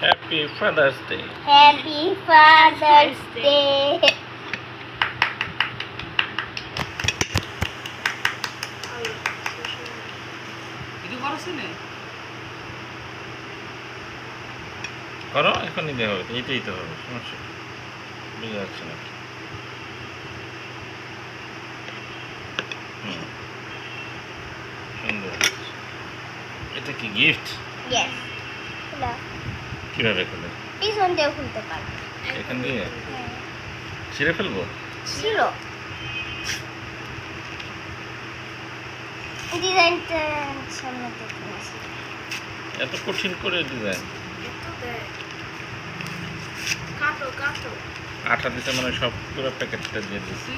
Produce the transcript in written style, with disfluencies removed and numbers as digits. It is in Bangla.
Happy father's day. Happy father's day. করো, এখনই দেওয়া হবে, এইটাই তো হবে, সমস্যা কি? বুঝা যাচ্ছে না। সুন্দর। এটা কি গিফট? ইয়েস। খোলা। কিভাবে খুলে? পিছন দিয়ে খুলতে পারবে। এখান দিয়ে ছিঁড়ে ফেলবো? ছিল ডিজাইনটা সামনে থেকে আসে। এত কঠিন করে ডিজাইন। আঠা দিতে মানে সব পুরো প্যাকেটটা দিয়ে দিচ্ছি।